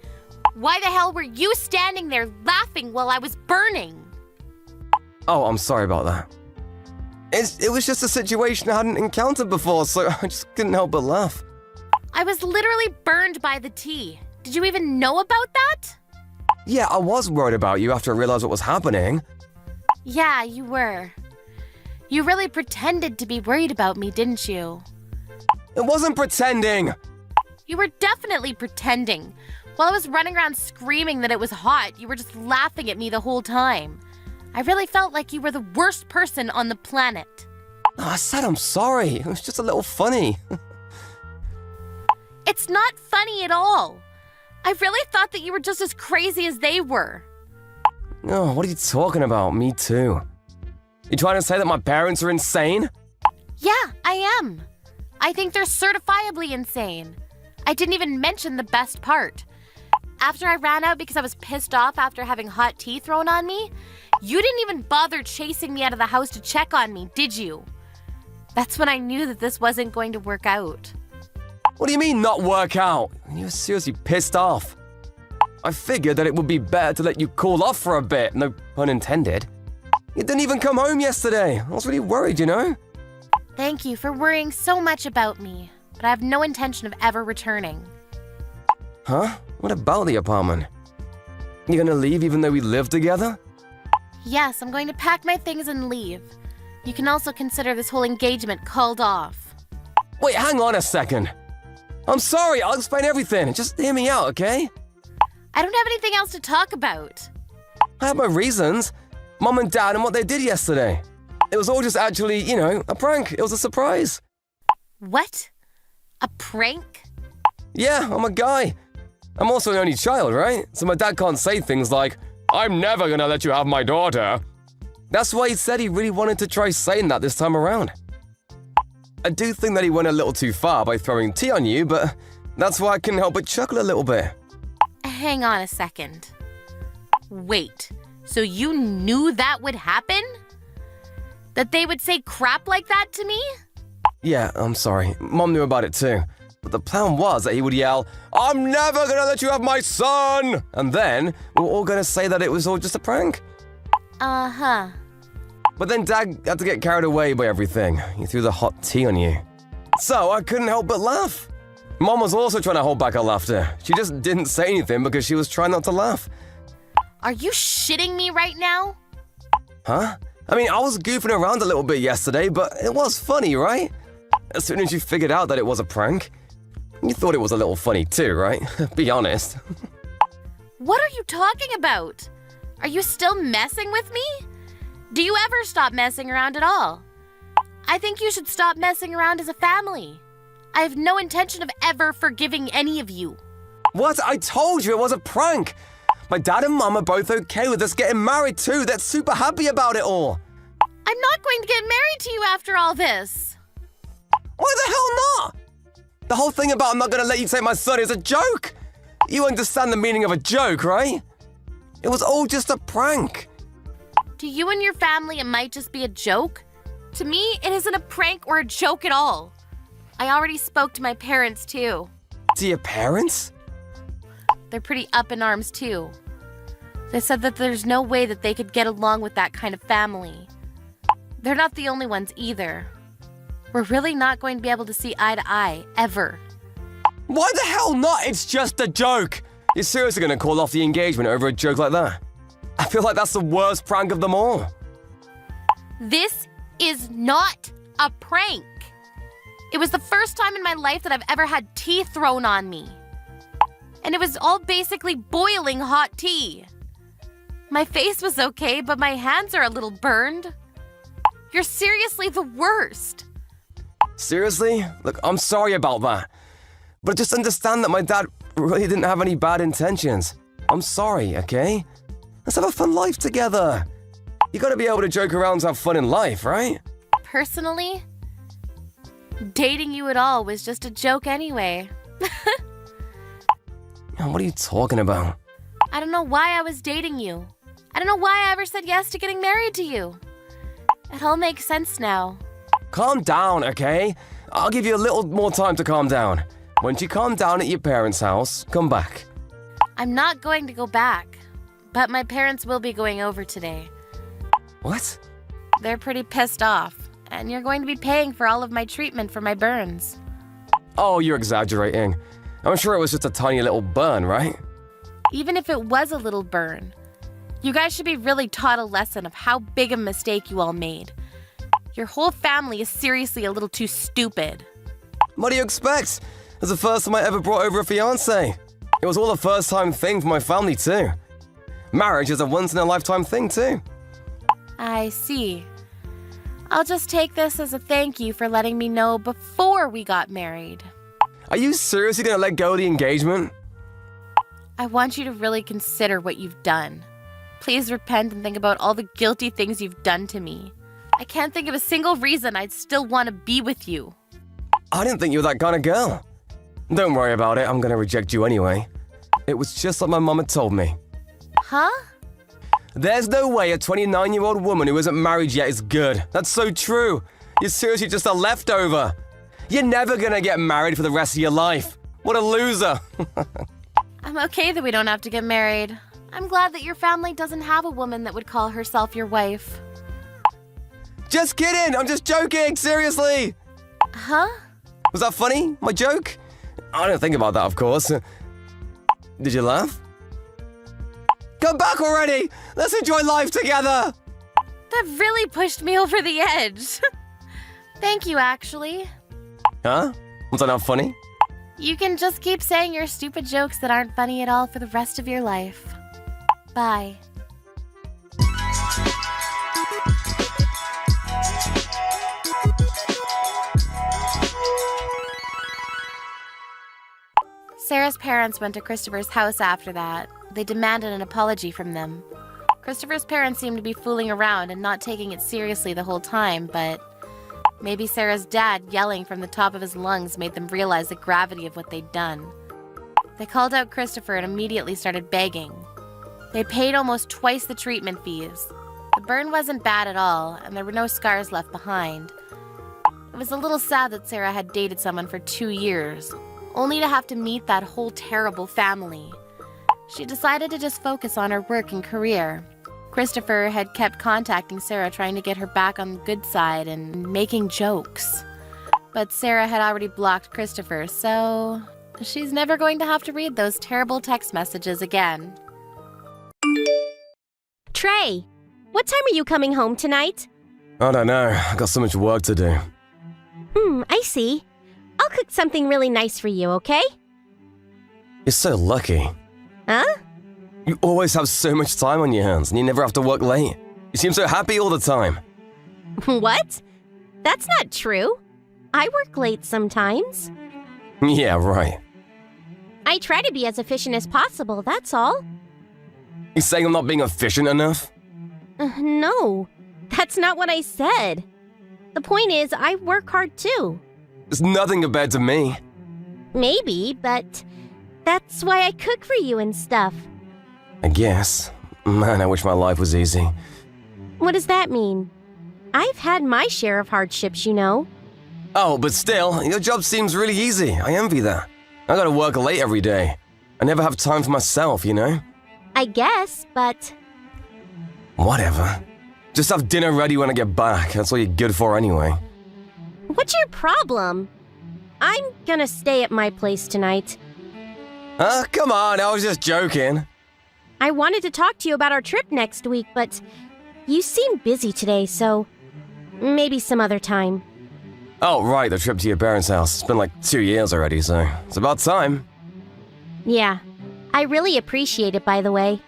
why the hell were you standing there laughing while I was burning? Oh, I'm sorry about that. It was just a situation I hadn't encountered before, so I just couldn't help but laugh. I was literally burned by the tea. Did you even know about that? Yeah, I was worried about you after I realized what was happening. Yeah, you were. You really pretended to be worried about me, didn't you? It wasn't pretending! You were definitely pretending. While I was running around screaming that it was hot, you were just laughing at me the whole time. I really felt like you were the worst person on the planet. Oh, I said I'm sorry. It was just a little funny. It's not funny at all. I really thought that you were just as crazy as they were. Oh, what are you talking about? Me too. You trying to say that my parents are insane? Yeah, I am. I think they're certifiably insane. I didn't even mention the best part. After I ran out because I was pissed off after having hot tea thrown on me, you didn't even bother chasing me out of the house to check on me, did you? That's when I knew that this wasn't going to work out. What do you mean not work out? You were seriously pissed off. I figured that it would be better to let you cool off for a bit, no pun intended. You didn't even come home yesterday. I was really worried, you know? Thank you for worrying so much about me, but I have no intention of ever returning. Huh? What about the apartment? You gonna leave even though we live together? Yes, I'm going to pack my things and leave. You can also consider this whole engagement called off. Wait, hang on a second. I'm sorry, I'll explain everything. Just hear me out, okay? I don't have anything else to talk about. I had my reasons. Mom and Dad and what they did yesterday. It was all just actually, a prank. It was a surprise. What? A prank? Yeah, I'm a guy. I'm also an only child, right? So my dad can't say things like, I'm never gonna let you have my daughter. That's why he said he really wanted to try saying that this time around. I do think that he went a little too far by throwing tea on you, but that's why I couldn't help but chuckle a little bit. Hang on a second. Wait, so you knew that would happen? That they would say crap like that to me? Yeah, I'm sorry. Mom knew about it too. But the plan was that he would yell, I'm never gonna let you have my son! And then we were all gonna say that it was all just a prank. Uh-huh. But then Dad had to get carried away by everything. He threw the hot tea on you. So I couldn't help but laugh. Mom was also trying to hold back her laughter. She just didn't say anything because she was trying not to laugh. Are you shitting me right now? Huh? I mean, I was goofing around a little bit yesterday, but it was funny, right? As soon as you figured out that it was a prank, you thought it was a little funny too, right? Be honest. What are you talking about? Are you still messing with me? Do you ever stop messing around at all? I think you should stop messing around as a family. I have no intention of ever forgiving any of you. What? I told you it was a prank. My dad and mom are both okay with us getting married too. They're super happy about it all. I'm not going to get married to you after all this. Why the hell not? The whole thing about I'm not gonna let you take my son is a joke. You understand the meaning of a joke, right? It was all just a prank. To you and your family, it might just be a joke. To me, it isn't a prank or a joke at all. I already spoke to my parents too. To your parents? They're pretty up in arms too. They said that there's no way that they could get along with that kind of family. They're not the only ones either. We're really not going to be able to see eye to eye, ever. Why the hell not? It's just a joke. You're seriously gonna call off the engagement over a joke like that? I feel like that's the worst prank of them all. This is not a prank. It was the first time in my life that I've ever had tea thrown on me. And it was all basically boiling hot tea. My face was okay, but my hands are a little burned. You're seriously the worst. Seriously? Look, I'm sorry about that. But just understand that my dad really didn't have any bad intentions. I'm sorry, okay? Let's have a fun life together. You gotta be able to joke around to have fun in life, right? Personally, dating you at all was just a joke anyway. What are you talking about? I don't know why I was dating you. I don't know why I ever said yes to getting married to you. It all makes sense now. Calm down, okay? I'll give you a little more time to calm down. Once you calm down at your parents' house, come back. I'm not going to go back, but my parents will be going over today. What? They're pretty pissed off, and you're going to be paying for all of my treatment for my burns. Oh, you're exaggerating. I'm sure it was just a tiny little burn, right? Even if it was a little burn, you guys should be really taught a lesson of how big a mistake you all made. Your whole family is seriously a little too stupid. What do you expect? It's the first time I ever brought over a fiancé. It was all a first-time thing for my family too. Marriage is a once-in-a-lifetime thing too. I see. I'll just take this as a thank you for letting me know before we got married. Are you seriously gonna let go of the engagement? I want you to really consider what you've done. Please repent and think about all the guilty things you've done to me. I can't think of a single reason I'd still want to be with you. I didn't think you were that kind of girl. Don't worry about it, I'm gonna reject you anyway. It was just like my mom had told me. Huh? There's no way a 29-year-old woman who isn't married yet is good. That's so true. You're seriously just a leftover. You're never gonna get married for the rest of your life. What a loser. I'm okay that we don't have to get married. I'm glad that your family doesn't have a woman that would call herself your wife. Just kidding, I'm just joking, seriously. Huh? Was that funny, my joke? I don't think about that, of course. Did you laugh? Come back already! Let's enjoy life together! That really pushed me over the edge. Thank you, actually. Huh? Was that not funny? You can just keep saying your stupid jokes that aren't funny at all for the rest of your life. Bye. Sarah's parents went to Christopher's house after that. They demanded an apology from them. Christopher's parents seemed to be fooling around and not taking it seriously the whole time, but maybe Sarah's dad yelling from the top of his lungs made them realize the gravity of what they'd done. They called out Christopher and immediately started begging. They paid almost twice the treatment fees. The burn wasn't bad at all, and there were no scars left behind. It was a little sad that Sarah had dated someone for 2 years, only to have to meet that whole terrible family. She decided to just focus on her work and career. Christopher had kept contacting Sarah trying to get her back on the good side and making jokes. But Sarah had already blocked Christopher, so she's never going to have to read those terrible text messages again. Trey, what time are you coming home tonight? I don't know. I got so much work to do. I see. I'll cook something really nice for you, okay? You're so lucky. Huh? You always have so much time on your hands and you never have to work late. You seem so happy all the time. What? That's not true. I work late sometimes. Yeah, right. I try to be as efficient as possible, that's all. You saying I'm not being efficient enough? No, that's not what I said. The point is, I work hard too. It's nothing compared to me. Maybe, but that's why I cook for you and stuff. I guess. Man, I wish my life was easy. What does that mean? I've had my share of hardships, you know. Oh, but still, your job seems really easy. I envy that. I gotta work late every day. I never have time for myself, you know? I guess, but... Whatever. Just have dinner ready when I get back. That's all you're good for anyway. What's your problem? I'm gonna stay at my place tonight. Huh? Come on, I was just joking. I wanted to talk to you about our trip next week, but you seem busy today, so maybe some other time. Oh, right, the trip to your parents' house. It's been like 2 years already, so it's about time. Yeah, I really appreciate it, by the way.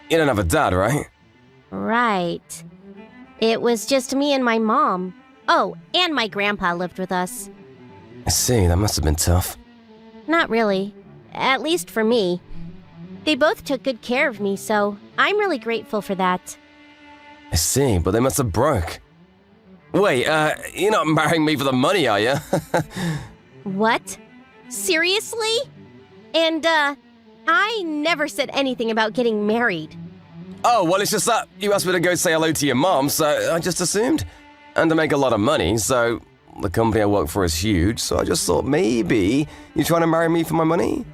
You don't have a dad, right? Right. It was just me and my mom. Oh, and my grandpa lived with us. I see, that must have been tough. Not really. At least for me. They both took good care of me, so I'm really grateful for that. I see, but they must have broke. Wait, you're not marrying me for the money, are you? What? Seriously? And, I never said anything about getting married. Oh, well, it's just that you asked me to go say hello to your mom, so I just assumed. And to make a lot of money, so the company I work for is huge, so I just thought maybe you're trying to marry me for my money?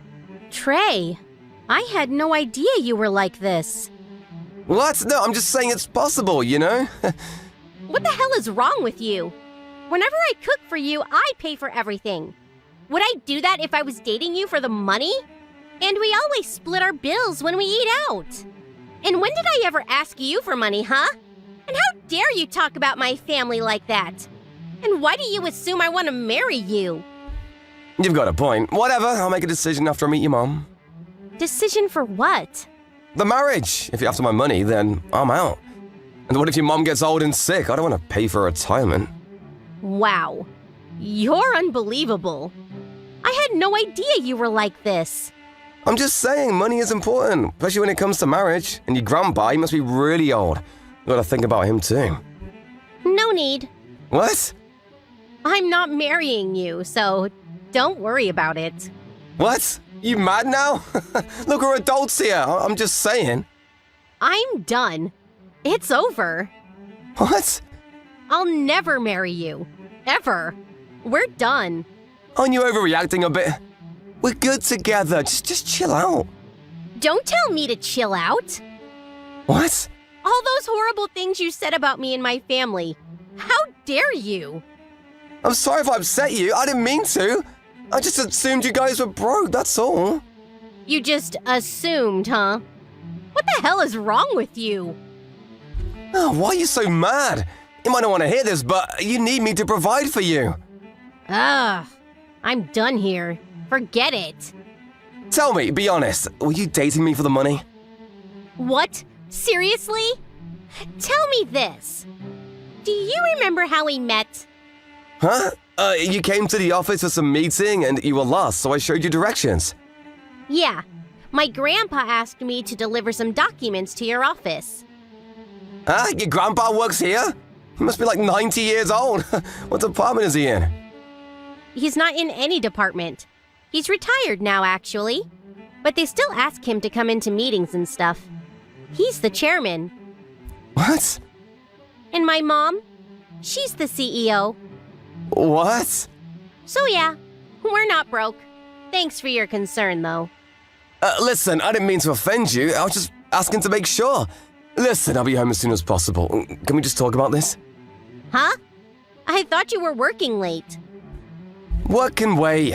Trey, I had no idea you were like this. What? No, I'm just saying it's possible, you know? What the hell is wrong with you? Whenever I cook for you, I pay for everything. Would I do that if I was dating you for the money? And we always split our bills when we eat out. And when did I ever ask you for money, huh? And how dare you talk about my family like that? And why do you assume I want to marry you? You've got a point. Whatever, I'll make a decision after I meet your mom. Decision for what? The marriage. If you're after my money, then I'm out. And what if your mom gets old and sick? I don't want to pay for retirement. Wow. You're unbelievable. I had no idea you were like this. I'm just saying, money is important, especially when it comes to marriage. And your grandpa, he must be really old. You gotta think about him too. No need. What? I'm not marrying you, so don't worry about it. What? You mad now? Look, we're adults here. I'm just saying. I'm done. It's over. What? I'll never marry you. Ever. We're done. Aren't you overreacting a bit? We're good together. Just chill out. Don't tell me to chill out. What? All those horrible things you said about me and my family. How dare you? I'm sorry if I upset you. I didn't mean to. I just assumed you guys were broke, that's all. You just assumed, huh? What the hell is wrong with you? Oh, why are you so mad? You might not want to hear this, but you need me to provide for you. Ugh. I'm done here. Forget it. Tell me, be honest, were you dating me for the money? What? Seriously? Tell me this. Do you remember how we met? Huh? You came to the office for some meeting and you were lost, so I showed you directions. Yeah, my grandpa asked me to deliver some documents to your office. Huh? Your grandpa works here? He must be like 90 years old. What department is he in? He's not in any department. He's retired now, actually. But they still ask him to come into meetings and stuff. He's the chairman. What? And my mom? She's the CEO. What? So yeah, we're not broke. Thanks for your concern, though. Listen, I didn't mean to offend you. I was just asking to make sure. Listen, I'll be home as soon as possible. Can we just talk about this? Huh? I thought you were working late. What can wait?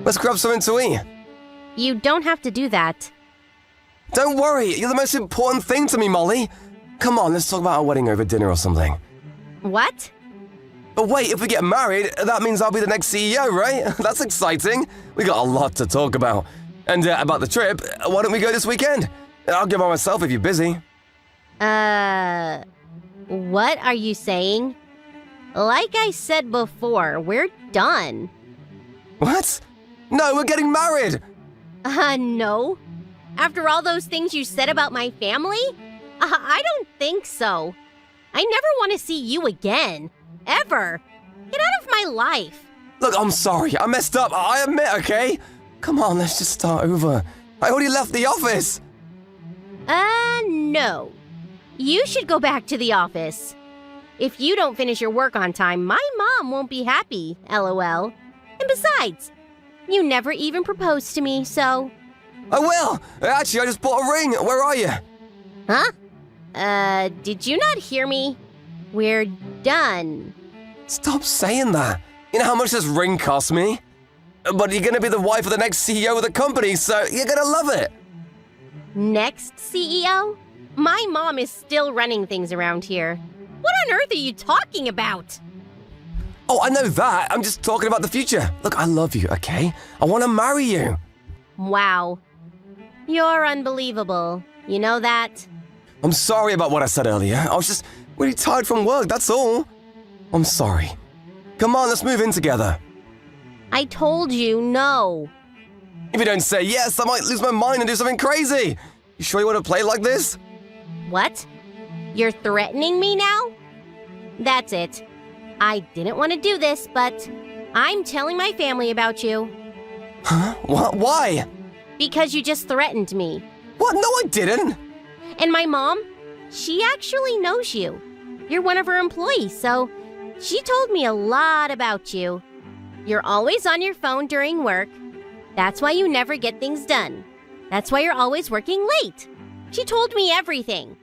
Let's grab something to eat. You don't have to do that. Don't worry, you're the most important thing to me, Molly. Come on, let's talk about our wedding over dinner or something. What? But wait, if we get married, that means I'll be the next CEO, right? That's exciting. We got a lot to talk about. And about the trip, why don't we go this weekend? I'll go by myself if you're busy. What are you saying? Like I said before, we're done. What? No, we're getting married! No. After all those things you said about my family? I don't think so. I never want to see you again. Ever. Get out of my life. Look, I'm sorry. I messed up. I admit, okay? Come on, let's just start over. I already left the office. No. You should go back to the office. If you don't finish your work on time, my mom won't be happy, LOL. And besides, you never even proposed to me, so... I will. Actually, I just bought a ring. Where are you? Huh? Did you not hear me? We're done. Stop saying that. You know how much this ring cost me? But you're gonna be the wife of the next CEO of the company, so you're gonna love it. Next CEO? My mom is still running things around here. What on earth are you talking about? Oh, I know that. I'm just talking about the future. Look, I love you, okay? I want to marry you. Wow. You're unbelievable. You know that? I'm sorry about what I said earlier. I was just really tired from work, that's all. I'm sorry. Come on, let's move in together. I told you no. If you don't say yes, I might lose my mind and do something crazy. You sure you want to play like this? What? You're threatening me now? That's it. I didn't want to do this, but I'm telling my family about you. Huh? What? Why? Because you just threatened me. What? No, I didn't. And my mom, she actually knows you. You're one of her employees, so she told me a lot about you. You're always on your phone during work. That's why you never get things done. That's why you're always working late. She told me everything.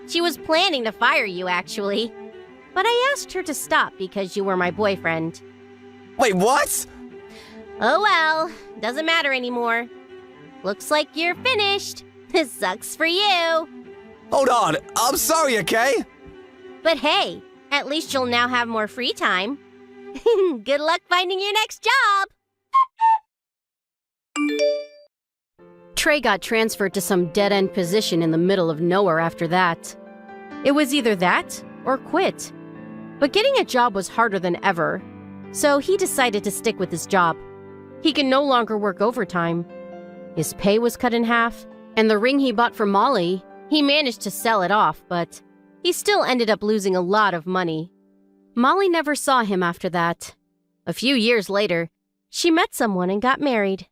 She was planning to fire you, actually. But I asked her to stop because you were my boyfriend. Wait, what? Oh well, doesn't matter anymore. Looks like you're finished. This sucks for you. Hold on, I'm sorry, okay? But hey, at least you'll now have more free time. Good luck finding your next job! Trey got transferred to some dead-end position in the middle of nowhere after that. It was either that or quit. But getting a job was harder than ever, so he decided to stick with his job. He could no longer work overtime. His pay was cut in half, and the ring he bought for Molly, he managed to sell it off, but he still ended up losing a lot of money. Molly never saw him after that. A few years later, she met someone and got married.